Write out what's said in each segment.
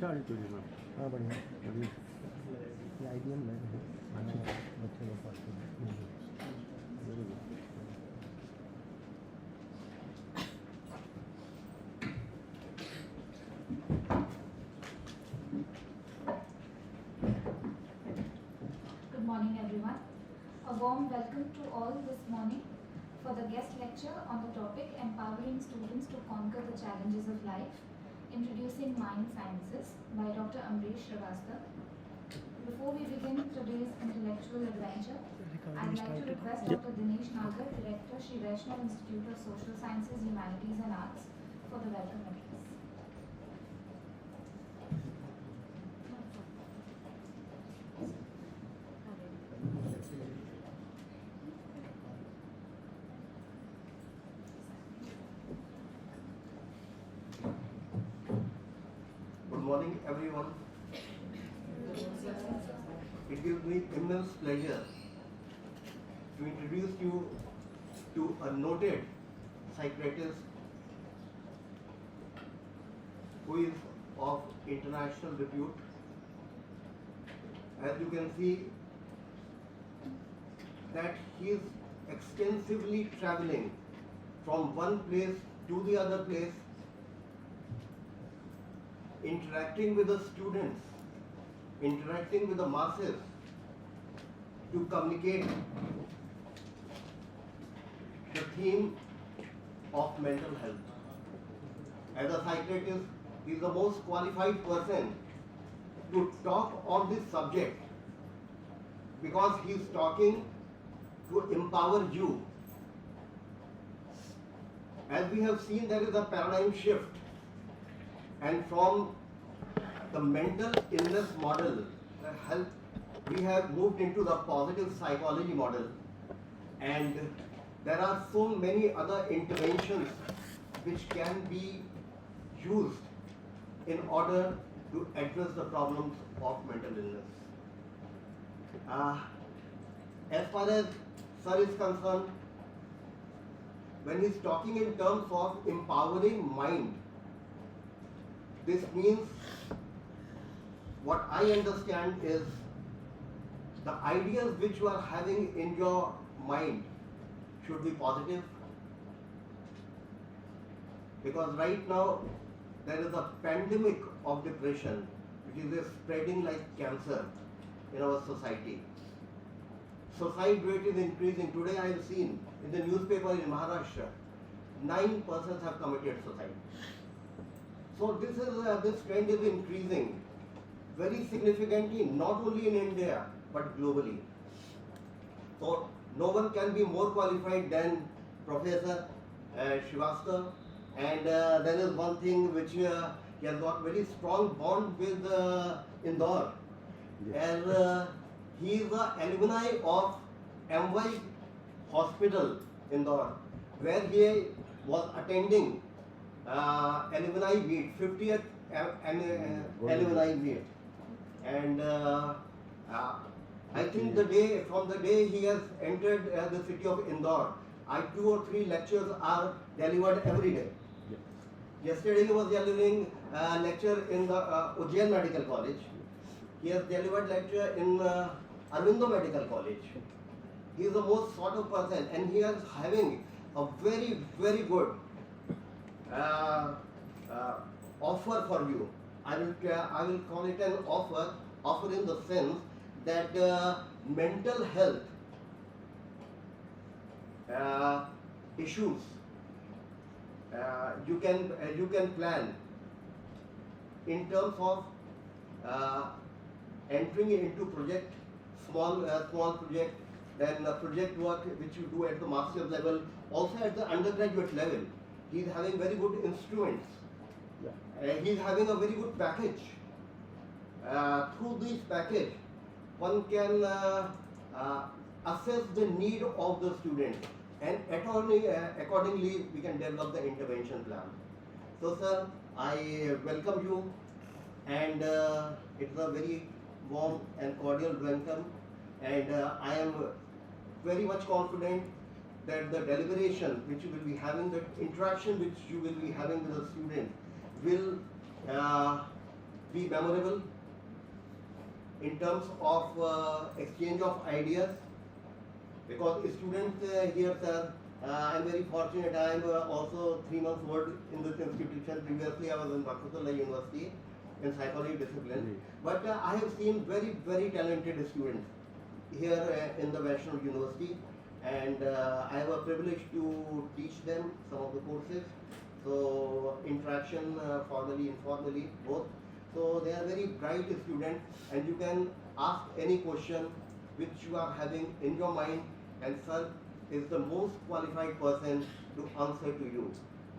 अच्छा एटीट्यूड है मैम। हाँ बढ़िया, अभी ये आइडियल है बच्चे को पढ़ते हैं। Very good. Good morning, everyone. A warm welcome to all this morning for the guest lecture on the topic Empowering Students to Conquer the Challenges of Life, Introducing Mind Sciences by Dr. Amresh Shrivastava. Before we begin today's intellectual adventure, I'd like to request Dr. Dinesh Nagar, Director, Shri Vaishnav Institute of Social Sciences, Humanities and Arts, for the welcome address. Good morning, everyone. It gives me immense pleasure to introduce you to a noted psychiatrist who is of international repute. As you can see, that he is extensively traveling from one place to the other place, interacting with the students, interacting with the masses to communicate the theme of mental health. As a psychiatrist, he is the most qualified person to talk on this subject because he is talking to empower you. As we have seen, there is a paradigm shift, and from the mental illness model, we have moved into the positive psychology model, and there are so many other interventions which can be used in order to address the problems of mental illness. As far as Sir is concerned, when he is talking in terms of empowering mind, this means, what I understand is, the ideas which you are having in your mind should be positive, because right now there is a pandemic of depression which is spreading like cancer in our society. Suicide rate is increasing. Today I have seen in the newspaper in Maharashtra, 9 persons have committed suicide. So this trend is increasing very significantly, not only in India but globally. So no one can be more qualified than Professor Shrivastava. And there is one thing which he has got very strong bond with Indore. Yes. And he is an alumni of MY Hospital Indore, where he was attending alumni meet, 50th alumni meet. And I think from the day he has entered the city of Indore, 2 or 3 lectures are delivered every day. Yes. Yesterday he was delivering a lecture in the Ujjain Medical College. He has delivered lecture in Arvindo Medical College. He is the most sort of person, and he is having a very, very good offer for you. I will call it an offer in the sense that mental health issues you can plan in terms of entering into small project, then project work which you do at the master's level, also at the undergraduate level. He is having very good instruments. He is having a very good package. Through this package, one can assess the need of the student, and accordingly we can develop the intervention plan. So sir, I welcome you, and it's a very warm and cordial welcome, and I am very much confident that the deliberation which you will be having, the interaction which you will be having with the student will be memorable in terms of exchange of ideas, because students here, sir, I am very fortunate. I am also 3 months old in this institution. Previously, I was in Bakhtiyar University in psychology discipline. But I have seen very, very talented students here in the National University, and I have a privilege to teach them some of the courses. So interaction, formally, informally, both. So they are very bright students, and you can ask any question which you are having in your mind, and sir is the most qualified person to answer to you,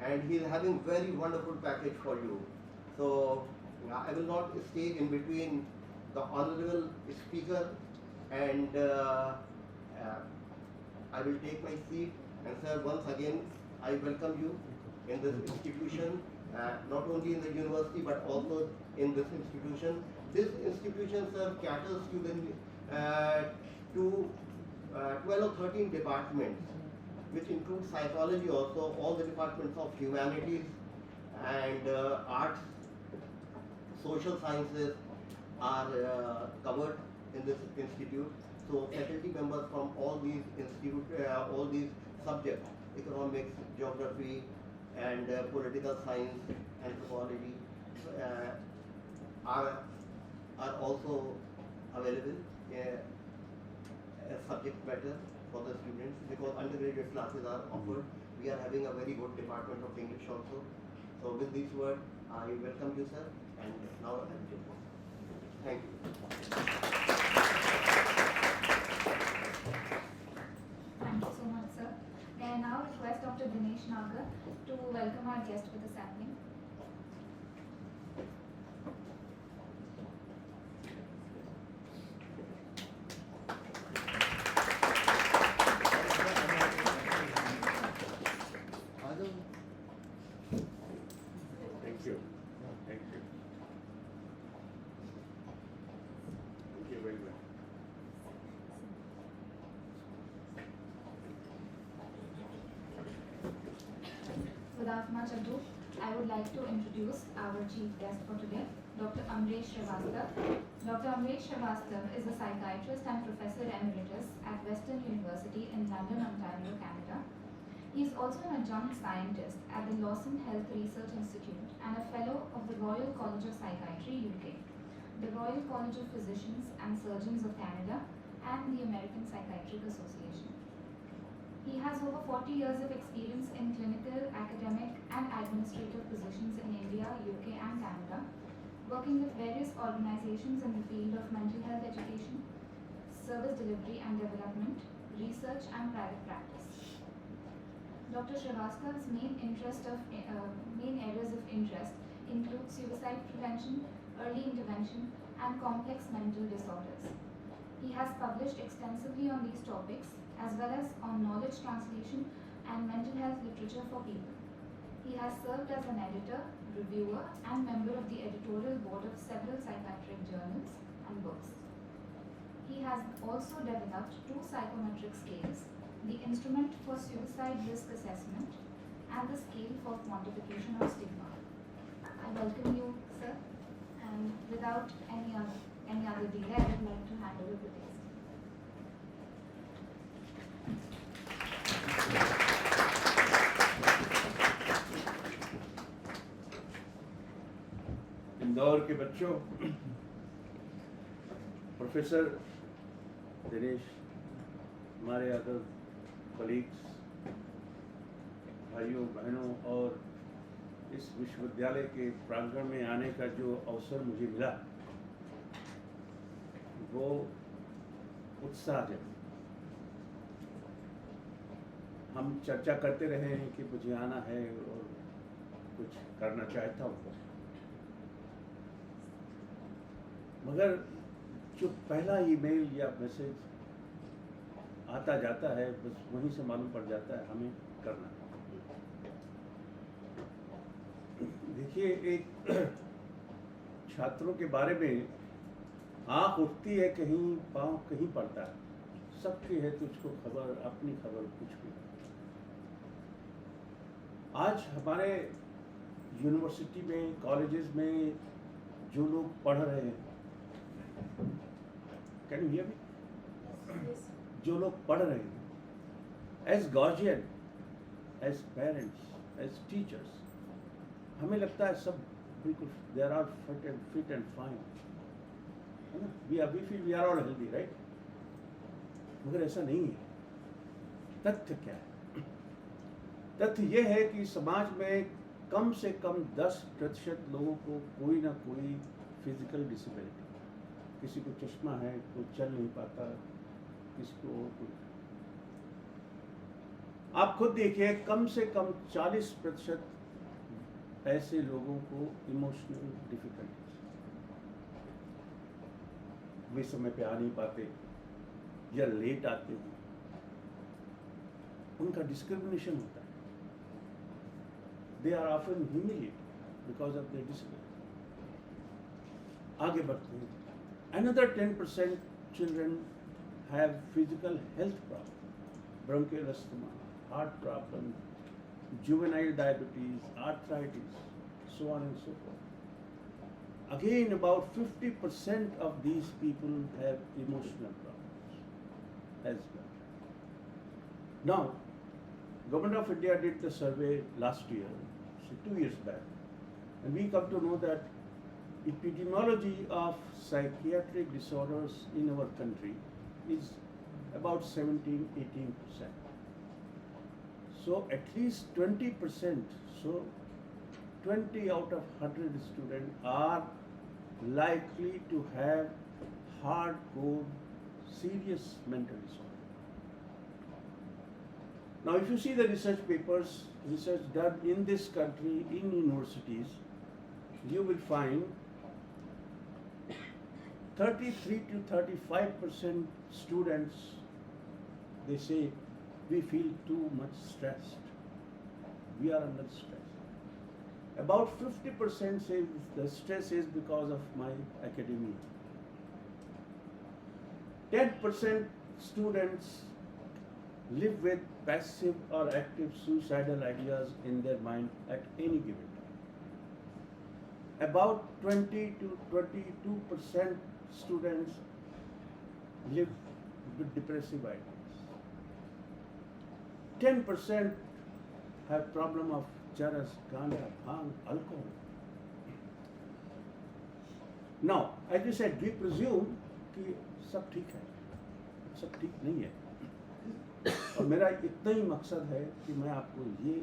and he is having very wonderful package for you. So I will not stay in between the honorable speaker, and I will take my seat. And sir, once again, I welcome you in this institution, not only in the university but also in this institution. This institution, sir, caters to the 12 or 13 departments, which include psychology also, all the departments of humanities and arts, social sciences are covered in this institute. So faculty members from all these all these subjects, economics, geography, and political science, anthropology, are also available as subject matter for the students, because undergraduate classes are offered. We are having a very good department of English also. So with this word, I welcome you, sir, and now I will take over. Thank you. Thank you so much, sir. May I now request Dr. Dinesh Nagar to welcome our guest with a sapling. Thank you. Thank you. Thank you very much. Without much ado, I would like to introduce our chief guest for today, Dr. Amresh Shrivastava. Dr. Amresh Shrivastava is a psychiatrist and professor emeritus at Western University in London, Ontario, Canada. He is also an adjunct scientist at the Lawson Health Research Institute and a fellow of the Royal College of Psychiatry, UK, the Royal College of Physicians and Surgeons of Canada, and the American Psychiatric Association. He has over 40 years of experience in clinical, academic, and administrative positions in India, UK, and Canada, working with various organizations in the field of mental health education, service delivery and development, research, and private practice. Dr. Shrivastava's main areas of interest include suicide prevention, early intervention, and complex mental disorders. He has published extensively on these topics, as well as on knowledge translation and mental health literature for people. He has served as an editor, reviewer, and member of the editorial board of several psychiatric journals and books. He has also developed 2 psychometric scales, the instrument for suicide risk assessment and the scale for quantification of stigma. I welcome you, sir, and without any other delay, I would like to hand over the desk. Indore के बच्चों, professor Dinesh, हमारे other colleagues, भाइयों बहनों, और इस विश्वविद्यालय के प्रांगण में आने का जो अवसर मुझे मिला वो उत्साहजनक। हम चर्चा करते रहे हैं कि मुझे आना है और कुछ करना चाहता हूँ, मगर जो पहला ईमेल या मैसेज आता जाता है बस वहीं से मालूम पड़ जाता है हमें करना है। देखिए, एक छात्रों के बारे में आँख उठती है कहीं, पाँव कहीं पड़ता है, सबकी है तुझको खबर, अपनी खबर कुछ भी। आज हमारे यूनिवर्सिटी में, कॉलेजेस में जो लोग पढ़ रहे हैं, कैन यू हियर मी? जो लोग पढ़ रहे हैं, as guardian, as parents, as teachers, हमें लगता है सब बिल्कुल they are all fit and fine, है ना? We feel we are all healthy, right? मगर ऐसा नहीं है। तथ्य क्या है? तथ्य ये है कि समाज में कम से कम 10% लोगों को कोई ना कोई फिजिकल डिसेबिलिटी, किसी को चश्मा है, कोई चल नहीं पाता, किसी को और कोई। आप खुद देखिए, कम से कम 40% ऐसे लोगों को इमोशनल डिफिकल्टीज, वे समय पे आ नहीं पाते या लेट आते हैं, उनका डिस्क्रिमिनेशन होता है। They are often humiliated because of their disability. आगे बढ़ते हैं। Another 10% children have physical health problems, bronchial asthma, heart problem, juvenile diabetes, arthritis, so on and so forth. Again, about 50% of these people have emotional problems as well. Now, Government of India did the survey last year, so 2 years back, and we come to know that epidemiology of psychiatric disorders in our country is about 17-18%. So at least 20%, so 20 out of 100 students are likely to have hardcore serious mental disorder. Now if you see the research papers, research done in this country in universities, you will find 33 to 35% students, they say, we feel too much stressed. We are under stress. About 50% say the stress is because of my academia. 10% students live with passive or active suicidal ideas in their mind at any given time. About 20 to 22% students live with depressive ideas. 10% have problem of charas, ganja, bhang, alcohol. Now, as we said, we presume कि सब ठीक है, सब ठीक नहीं है। और मेरा इतना ही मकसद है कि मैं आपको ये,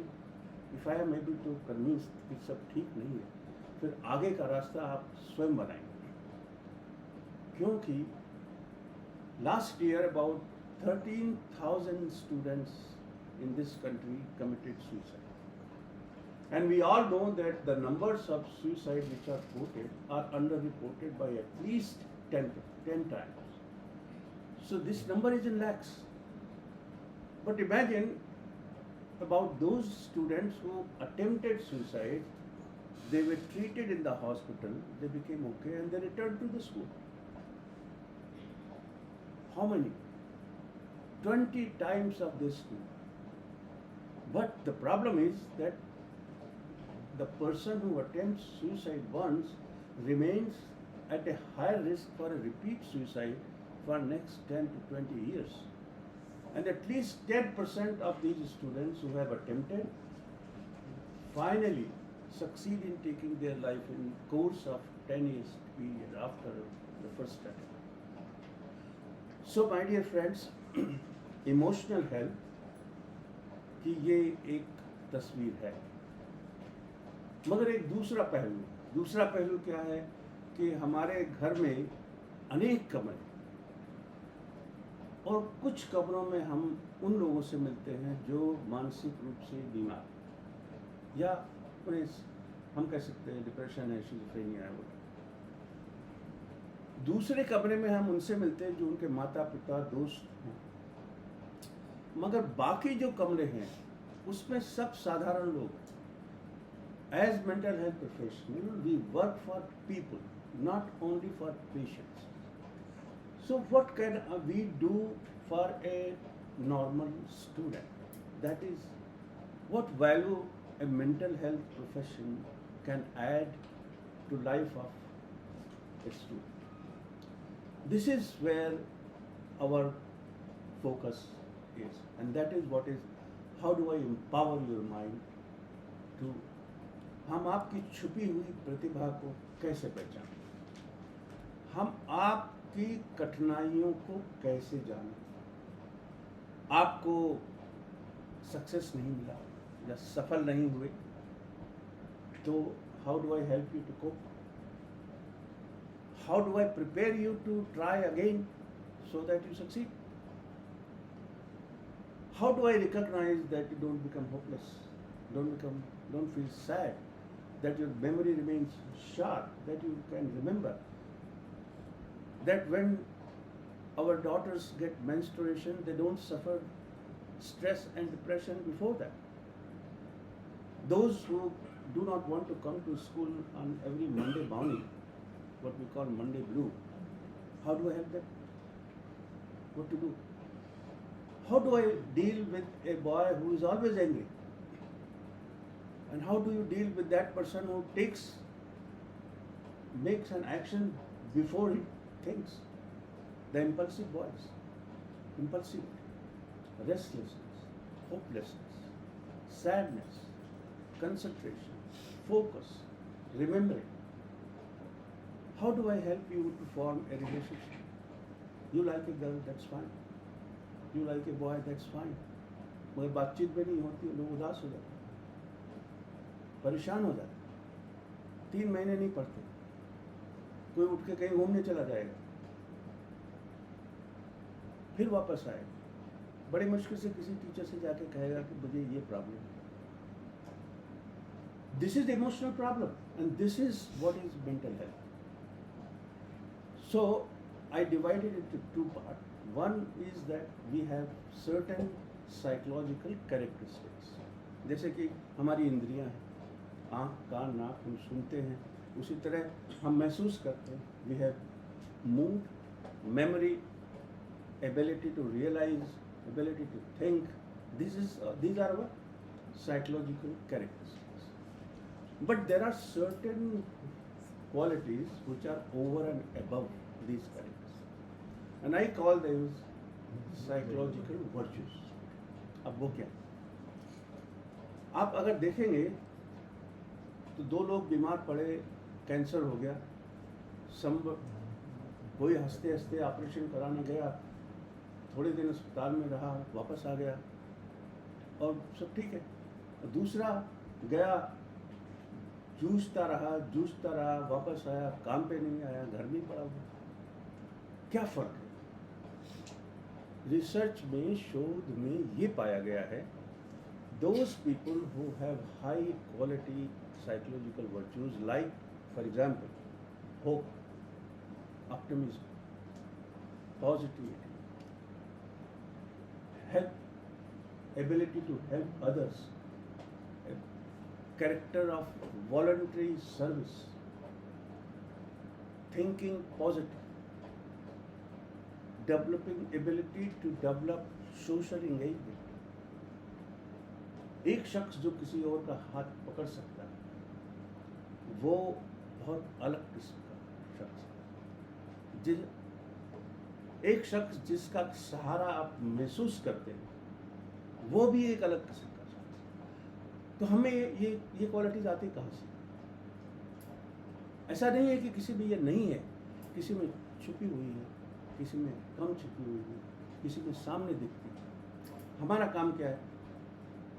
if I am able to convince कि सब ठीक नहीं है, फिर आगे का रास्ता आप स्वयं बनाएंगे। क्योंकि last year about 13,000 students in this country committed suicide. And we all know that the numbers of suicide which are quoted are underreported by at least 10 times. So this number is in lakhs. But imagine about those students who attempted suicide, they were treated in the hospital, they became okay, and they returned to the school. How many? 20 times of this school. But the problem is that the person who attempts suicide once remains at a higher risk for a repeat suicide for next 10 to 20 years. And at least 10% of these students who have attempted finally succeed in taking their life in course of 10 years period after the first attempt. So my dear friends, emotional health कि ये एक तस्वीर है, मगर एक दूसरा पहलू क्या है कि हमारे घर में अनेक कमरे, और कुछ कमरों में हम उन लोगों से मिलते हैं जो मानसिक रूप से बीमार, या उन्हें हम कह सकते हैं डिप्रेशन है, शिज़ोफ्रेनिया है। दूसरे कमरे में हम उनसे मिलते हैं जो उनके माता पिता दोस्त हैं, मगर बाकी जो कमरे हैं उसमें सब साधारण लोग। As mental health professional we work for people, not only for patients. So what can we do for a normal student? That is what value a mental health profession can add to life of a student. This is where our focus is, and that is what is, how do I empower your mind to, हम आपकी छुपी हुई प्रतिभा को कैसे पहचानें, हम आपकी कठिनाइयों को कैसे जानें, आपको सक्सेस नहीं मिला या सफल नहीं हुए, तो how do I help you to cope, how do I prepare you to try again so that you succeed, how do I recognize that you don't become hopeless, don't feel sad, that your memory remains sharp, that you can remember that when our daughters get menstruation, they don't suffer stress and depression before that. Those who do not want to come to school on every Monday morning, what we call Monday blue, how do I help them? What to do? How do I deal with a boy who is always angry? And how do you deal with that person who makes an action before he thinks? The impulsive boys, impulsivity, restlessness, hopelessness, sadness, concentration, focus, remembering. How do I help you to form a relationship? You like a girl, that's fine. You like a boy, that's fine. मगर बातचीत भी नहीं होती, लोग उदास हो जाते, परेशान हो जाते, 3 महीने नहीं पढ़ते, कोई उठ के कहीं घूमने चला जाएगा, फिर वापस आएगा, बड़ी मुश्किल से किसी टीचर से जाके कहेगा कि मुझे ये प्रॉब्लम है. This is the emotional problem, and this is what is mental health. So I divided it into 2 parts. One is that we have certain psychological characteristics. जैसे कि हमारी इंद्रियां हैं, आँख, कान, नाक, हम सुनते हैं, उसी तरह हम महसूस करते हैं. We have mood, memory, ability to realize, ability to think. These are our psychological characteristics. But there are certain qualities which are over and above these characteristics, and I call them psychological virtues. अब वो क्या? आप अगर देखेंगे तो 2 लोग बीमार पड़े, कैंसर हो गया, कोई हंसते हंसते ऑपरेशन कराने गया, थोड़े दिन अस्पताल में रहा, वापस आ गया और सब ठीक है. दूसरा गया, जूझता रहा, वापस आया, काम पे नहीं आया, घर में पड़ा हुआ. क्या फर्क है? रिसर्च में, शोध में ये पाया गया है, those people who have high quality psychological virtues like, for example, hope, optimism, positivity, help, ability to help others, a character of voluntary service, thinking positive, developing ability to develop social engagement. एक शख्स जो किसी और का हाथ पकड़ सकता है, वो बहुत अलग किस्म का शख्स है. एक शख्स जिसका सहारा आप महसूस करते हैं, वो भी एक अलग किस्म का शख्स है. तो हमें ये क्वालिटीज आती कहाँ से? ऐसा नहीं है कि किसी में ये नहीं है, किसी में छुपी हुई है, किसी में कम छुपी हुई है, किसी में सामने दिखती है. हमारा काम क्या है?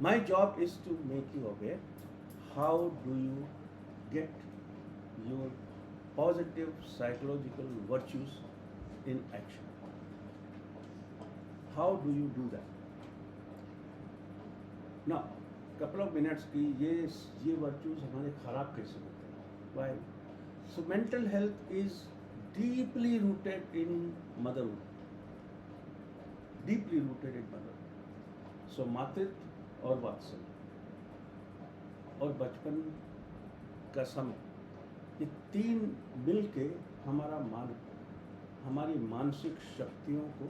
My job is to make you aware. How do you get your positive psychological virtues in action? How do you do that? Now, couple of minutes की ये virtues हमारे खराब कैसे होते हैं? Why? So mental health is deeply rooted in motherhood. Deeply rooted in motherhood. So मातृत्व और वात्सल्य और बचपन का समय, ये 3 मिल के हमारी मानसिक शक्तियों को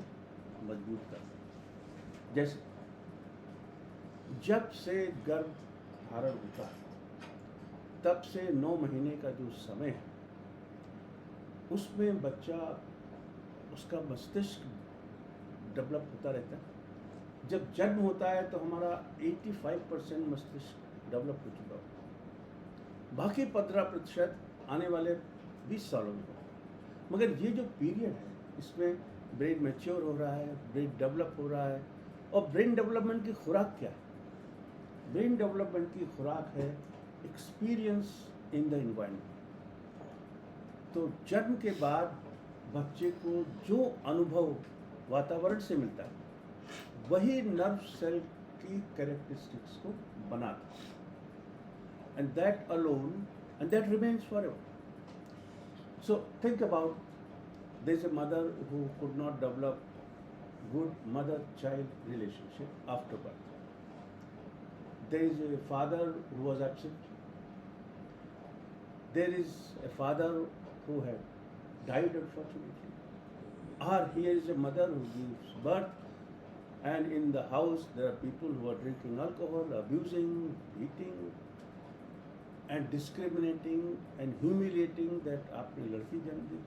मजबूत करते हैं. जैसे जब से गर्भ धारण होता है, तब से 9 महीने का जो समय है, उसमें बच्चा, उसका मस्तिष्क डेवलप होता रहता है। जब जन्म होता है तो हमारा 85% मस्तिष्क डेवलप हो चुका होता है, बाकी 15% आने वाले 20 सालों में होगा। मगर ये जो पीरियड है, इसमें ब्रेन मैच्योर हो रहा है, ब्रेन डेवलप हो रहा है। और ब्रेन डेवलपमेंट की खुराक क्या है? ब्रेन डेवलपमेंट की खुराक है एक्सपीरियंस इन द एनवायरनमेंट। तो जन्म के बाद बच्चे को जो अनुभव वातावरण से मिलता है, वही नर्व सेल की कैरेक्टरिस्टिक्स को बनाता है, and that alone and that remains forever. So think about, there's a mother who could not develop good mother-child relationship after birth. There is a father who was absent. There is a father who had died unfortunately. Or here is a mother who gives birth, and in the house there are people who are drinking alcohol, abusing, beating, and discriminating and humiliating that आपने लड़की जन्म दी.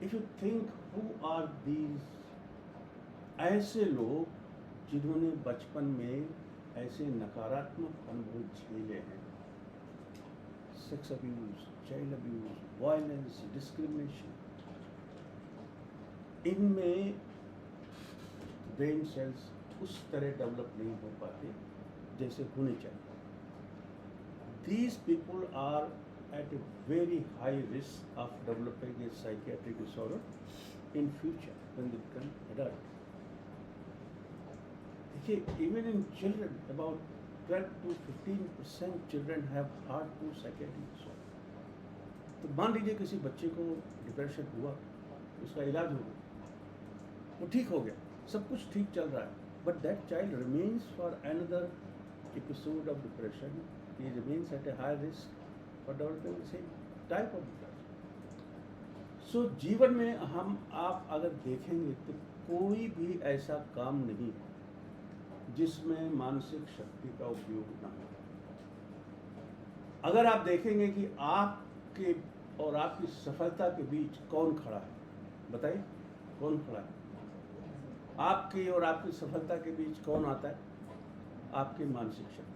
If you think, who are these ऐसे लोग जिन्होंने बचपन में ऐसे नकारात्मक अनुभव झेले हैं, sex abuse, child abuse, violence, discrimination, इनमें ब्रेन सेल्स उस तरह डेवलप नहीं हो पाते जैसे होने चाहिए. These people are at a very high risk of developing a psychiatric disorder in future when they become adult. देखिए, even in children, about 12 to 15% children have hard to psychiatric disorder. तो मान लीजिए किसी बच्चे को डिप्रेशन हुआ, उसका इलाज हो गया, वो ठीक हो गया, सब कुछ ठीक चल रहा है, but that child remains for another episode of depression. He remains at a high risk for developing the same type of depression. So जीवन में आप अगर देखेंगे तो कोई भी ऐसा काम नहीं है जिसमें मानसिक शक्ति का उपयोग ना हो. अगर आप देखेंगे कि आपके और आपकी सफलता के बीच कौन खड़ा है, बताइए कौन खड़ा है? आपकी और आपकी सफलता के बीच कौन आता है? आपकी मानसिक शक्ति.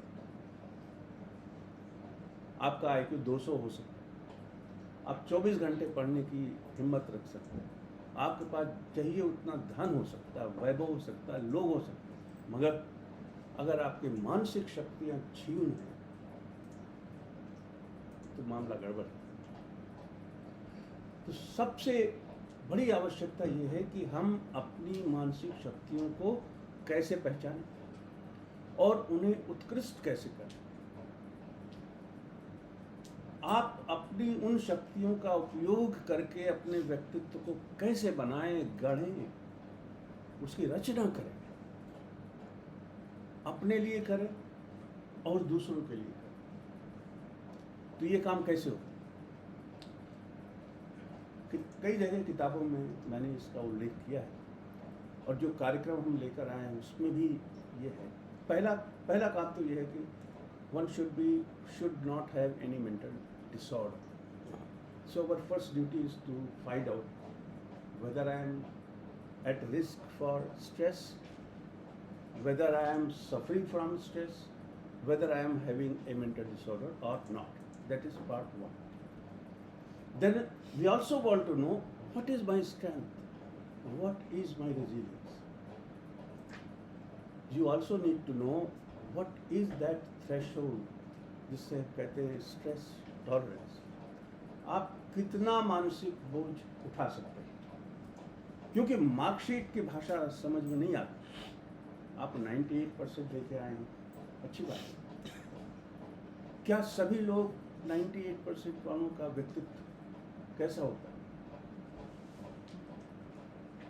आपका IQ 200 हो सकता है, आप 24 घंटे पढ़ने की हिम्मत रख सकते हैं, आपके पास चाहिए उतना धन हो सकता है, वैभव हो सकता है, लोग हो सकते हैं, मगर अगर आपकी मानसिक शक्तियाँ क्षीण हैं तो मामला गड़बड़ है. तो सबसे बड़ी आवश्यकता ये है कि हम अपनी मानसिक शक्तियों को कैसे पहचानें और उन्हें उत्कृष्ट कैसे करें. आप अपनी उन शक्तियों का उपयोग करके अपने व्यक्तित्व को कैसे बनाएं, गढ़ें, उसकी रचना करें, अपने लिए करें और दूसरों के लिए करें. तो ये काम कैसे हो? कई जगह किताबों में मैंने इसका उल्लेख किया है, और जो कार्यक्रम हम लेकर आए हैं उसमें भी ये है. पहला काम तो ये है कि one should not have any mental disorder. So our first duty is to find out whether I am at risk for stress, whether I am suffering from stress, whether I am having a mental disorder or not. That is part one. Then we also want to know what is my strength, what is my resilience. You also need to know what is that threshold, जिससे कहते हैं stress tolerance. आप कितना मानसिक बोझ उठा सकते हैं, क्योंकि मार्कशीट की भाषा समझ में नहीं आती. आप 98% लेके आए हैं, अच्छी बात है. क्या सभी लोग 98% वालों का व्यक्तित्व कैसा होता है?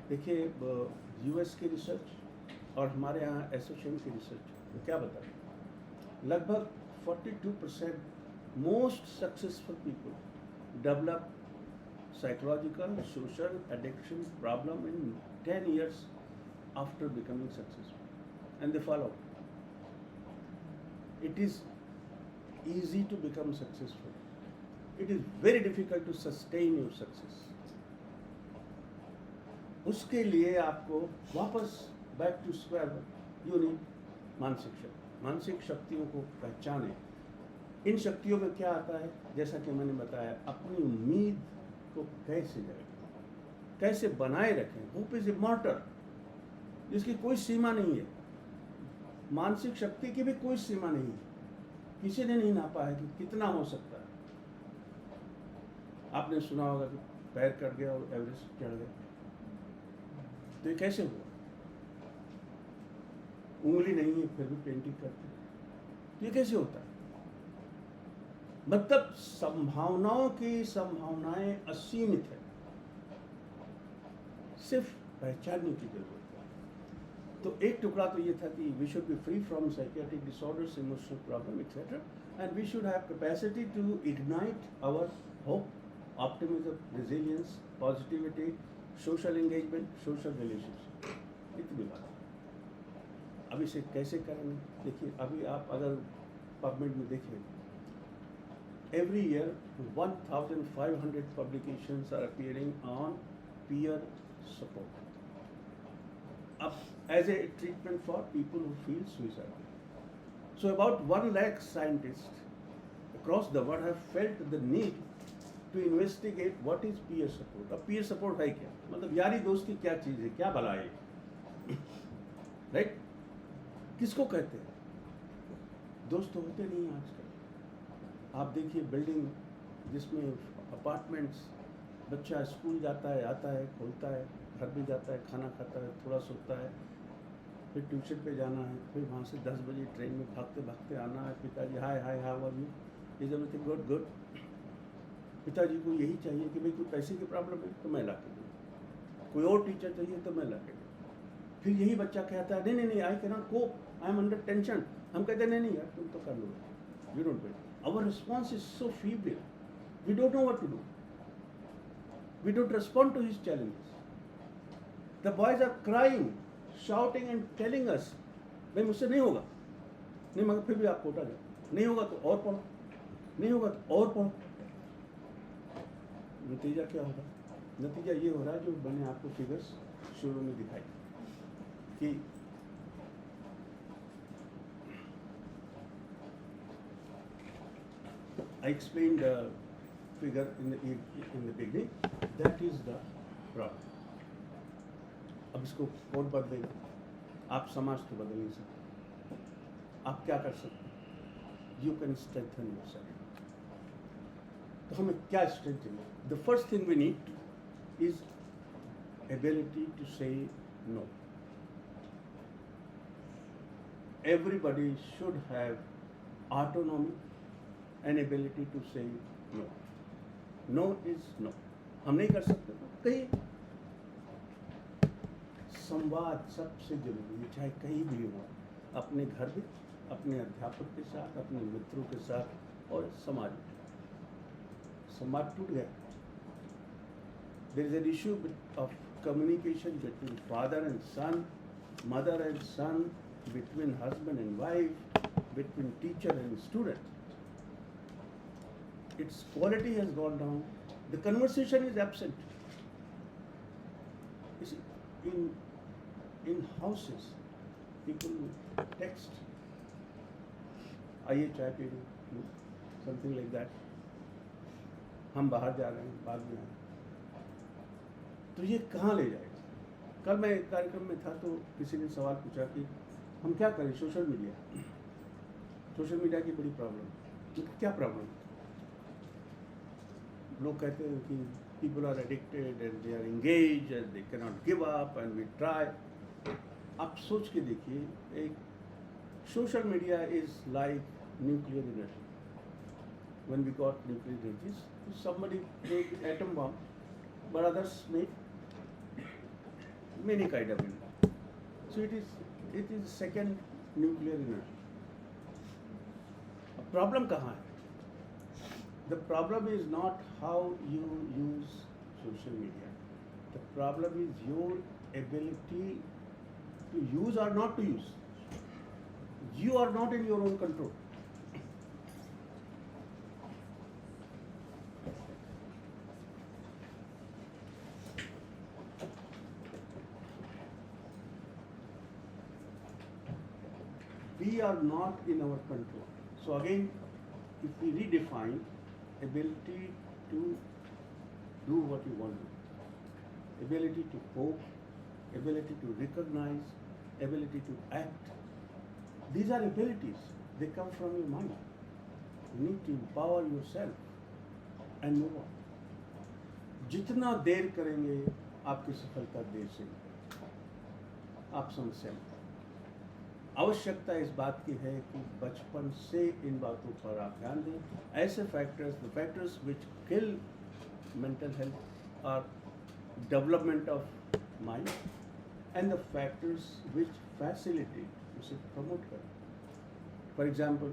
देखिए, US की रिसर्च और हमारे यहाँ एसोसिएशन की रिसर्च क्या बताते हैं, लगभग 42% most successful people develop psychological, social, addiction problem in 10 years after becoming successful, and they follow. It is easy to become successful. it is very difficult to sustain your success. उसके लिए आपको वापस back to square one, you need मानसिक शक्ति। मानसिक शक्तियों को पहचाने। इन शक्तियों में क्या आता है, जैसा कि मैंने बताया, अपनी उम्मीद को कैसे जगाएं, कैसे बनाए रखें। होप इज इमॉर्टल, जिसकी कोई सीमा नहीं है। मानसिक शक्ति की भी कोई सीमा नहीं है, किसी ने नहीं नापा है कि कितना हो सकता है। आपने सुना होगा कि पैर कट गया और एवरेस्ट चढ़ गया, तो ये कैसे हुआ? उंगली नहीं है फिर भी पेंटिंग करते, तो ये कैसे होता है? मतलब संभावनाओं की संभावनाएं असीमित है, सिर्फ पहचानने की जरूरत है। तो एक टुकड़ा तो ये था कि we should be free from psychiatric disorders, emotional problem etcetera, and we should have capacity to ignite our hope, optimism, resilience, positivity, social engagement, social relationship. इतनी बात। अब इसे कैसे करेंगे? देखिए, अभी आप अगर पबमेड में देखिए, every year 1,500 publications are appearing on peer support as a treatment for people who feel suicidal. So about 1 lakh scientists across the world have felt the need to investigate what is peer support. अब peer support है क्या? मतलब यारी दोस्ती क्या चीज़ है, क्या भला है, राइट? किसको कहते हैं? दोस्त तो होते नहीं हैं आजकल। आप देखिए बिल्डिंग जिसमें अपार्टमेंट्स, बच्चा स्कूल जाता है, आता है, खोलता है, घर भी जाता है, खाना खाता है, थोड़ा सोता है, फिर ट्यूशन पे जाना है, फिर वहाँ से 10 बजे ट्रेन में भागते भागते आना है। पिताजी hi hi how are you, is everything good good. पिताजी को यही चाहिए कि भाई कोई पैसे की प्रॉब्लम है तो मैं ला के दूँ, कोई और टीचर चाहिए तो मैं ला के दूँ। फिर यही बच्चा कहता है नहीं नहीं नहीं, I can not cope, I am under tension. हम कहते हैं नहीं नहीं यार, तुम तो कर लो, you don't wait. Our response is so feeble. We don't know what to do. We don't respond to his challenges. The boys are crying, shouting and telling us, भाई मुझसे नहीं होगा, नहीं मगर फिर भी आप कोटा जाओ, नहीं होगा तो और पढ़ो, नहीं होगा तो और पढ़ो। नतीजा क्या होगा? नतीजा ये हो रहा है जो मैंने आपको फिगर्स शुरू में दिखाई कि I explained the figure in the beginning. That is the problem. अब इसको कौन बदलेगा? आप समाज तो बदल नहीं सकते। आप क्या कर सकते हैं? You can strengthen yourself. तो हमें क्या strength चाहिए? The first thing we need is ability to say no. Everybody should have autonomy and ability to say no. No is no. हम नहीं कर सकते तो कहीं संवाद सबसे जरूरी है, चाहे कहीं भी हो, अपने घर में, अपने अध्यापक के साथ, अपने मित्रों के साथ और समाज में। समाज टूट गया। There is an issue of communication between father and son, mother and son, between husband and wife, between teacher and student. Its quality has gone down. The conversation is absent. You see, in houses, people text, आइए चाय P low, something like that. हम बाहर जा रहे हैं, बाद में आए, तो ये कहाँ ले जाएगा? कल मैं एक कार्यक्रम में था तो किसी ने सवाल पूछा कि हम क्या करें सोशल मीडिया की बड़ी प्रॉब्लम। क्या प्रॉब्लम? लोग कहते हैं कि people are addicted and they are engaged and they cannot give up and we try. आप सोच के देखिए, एक social media is like nuclear energy. When we got nuclear energies, somebody made atom bomb, but others made many kind of energy. So it is second nuclear energy. Problem कहाँ है? The problem is not how you use social media. The problem is your ability to use or not to use. You are not in your own control. we are not in our control. So again, if we redefine ability to do what you want to do, ability to cope, ability to recognize, ability to act, these are abilities. They come from your mind. You need to empower yourself and move on. जितना देर करेंगे आपकी सफलता देर से मिलेगी। आप समस्या में आवश्यकता इस बात की है कि बचपन से इन बातों पर आप ध्यान दें। ऐसे factors, the factors which kill mental health or development of mind and the factors which facilitate, उसे प्रमोट करें। For example,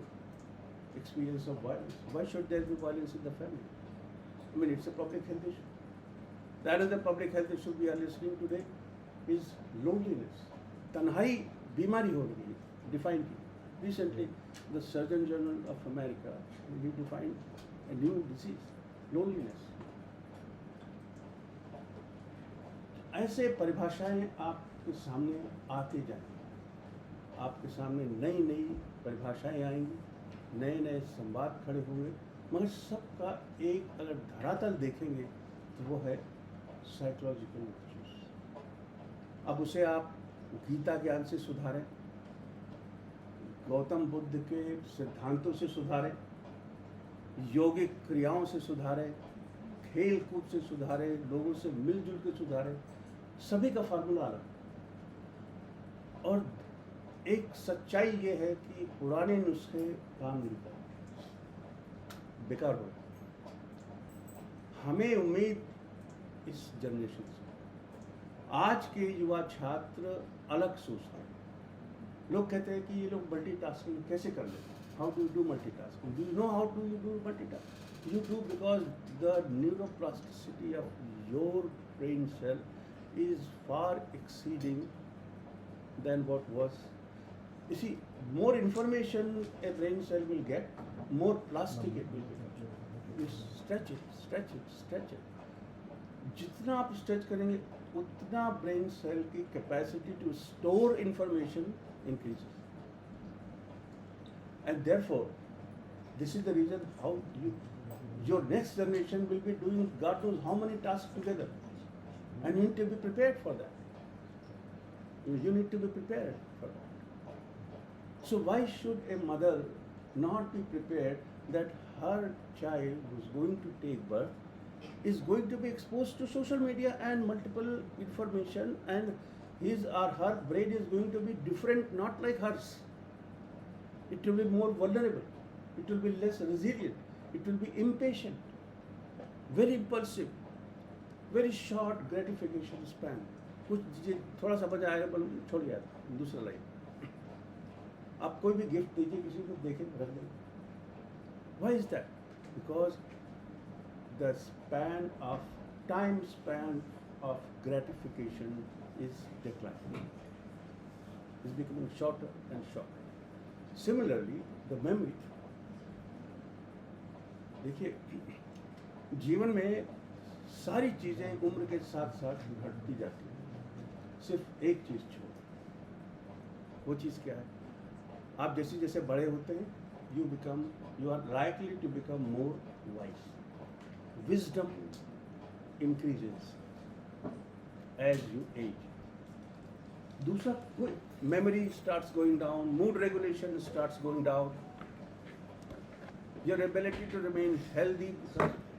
experience of violence. Why should there be violence in the family? I mean, it's a public health issue. The another public health issue we are listening today is loneliness. तन्हाई बीमारी हो रही है, define की. Recently, the Surgeon General of America, he defined a new disease, loneliness. ऐसे परिभाषाएं आपके सामने आते जाएंगी, आपके सामने नई नई परिभाषाएं आएंगी, नए नए संवाद खड़े होंगे, मगर सबका एक अगर धरातल देखेंगे तो वो है साइकोलॉजिकल इश्यूज। अब उसे आप गीता ज्ञान से सुधारें, गौतम बुद्ध के सिद्धांतों से सुधारें, योगिक क्रियाओं से सुधारें, खेल कूद से सुधारें, लोगों से मिलजुल के सुधारें, सभी का फार्मूला अलग। और एक सच्चाई ये है कि पुराने नुस्खे काम नहीं करते, बेकार हो गए। हमें उम्मीद इस जनरेशन से, आज के युवा छात्र अलग सोचते हैं। लोग कहते हैं कि ये लोग मल्टीटास्किंग कैसे कर लेते हैं? How do you do multitasking? Do you know how do you do multitasking? You do because the neuroplasticity of your brain cell is far exceeding than what was. You see, more information a brain cell will get, more plastic it will become. You stretch it, stretch it, stretch it. जितना आप stretch करेंगे, उतना brain cell की capacity to store information increases. And therefore, this is the reason how your next generation will be doing God knows how many tasks together. And you need to be prepared for that. You need to be prepared for that. So why should a mother not be prepared that her child who's going to take birth is going to be exposed to social media and multiple information, and his or her brain is going to be different, not like hers. It will be more vulnerable. It will be less resilient. It will be impatient, very impulsive, very short gratification span. कुछ चीज़ें थोड़ा सा बजा आएगा, बोल छोड़ यार, दूसरा लाइन। आप कोई भी गिफ्ट दीजिए किसी को, देखें रख दें। Why is that? Because the time span of gratification is declining. Is becoming shorter and shorter. Similarly, the memory. देखिए, जीवन में सारी चीज़ें उम्र के साथ साथ घटती जाती हैं, सिर्फ एक चीज़ छोड़। वो चीज़ क्या है? आप जैसे जैसे बड़े होते हैं, you are likely to become more wise. Wisdom increases as you age. दूसरा, memory starts going down, mood regulation starts going down. Your ability to remain healthy,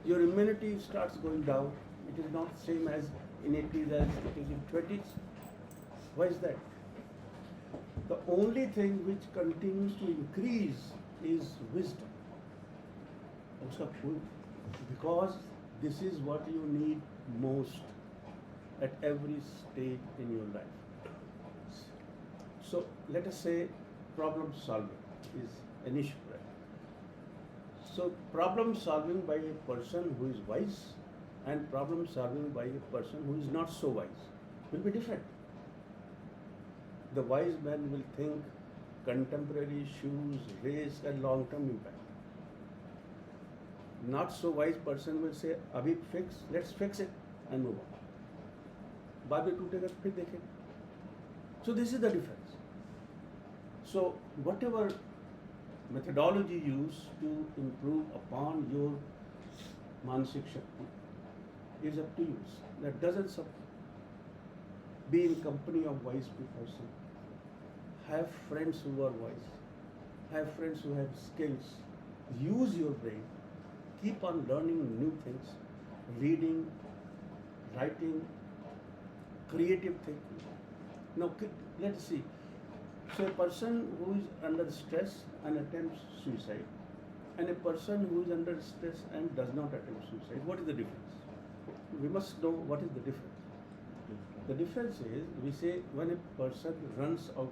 your immunity starts going down. It is not same as in 80s as it is in 20s. Why is that? The only thing which continues to increase is wisdom. Because this is what you need most at every stage in your life. So let us say problem solving is an issue. So problem solving by a person who is wise and problem solving by a person who is not so wise will be different. The wise man will think contemporary issues, race and long-term impact. Not so wise person will say, "Abhi let's fix it and move on." बाद में टूटेगा फिर देखेंगे. So this is the difference. So whatever methodology you use to improve upon your Mansik Shakti is up to you. That doesn't be in company of wise person. Have friends who are wise. Have friends who have skills. Use your brain. Keep on learning new things. Reading, writing, creative thinking. Now let's see. So a person who is under stress and attempts suicide, and a person who is under stress and does not attempt suicide, what is the difference? We must know what is the difference. The difference is, we say when a person runs out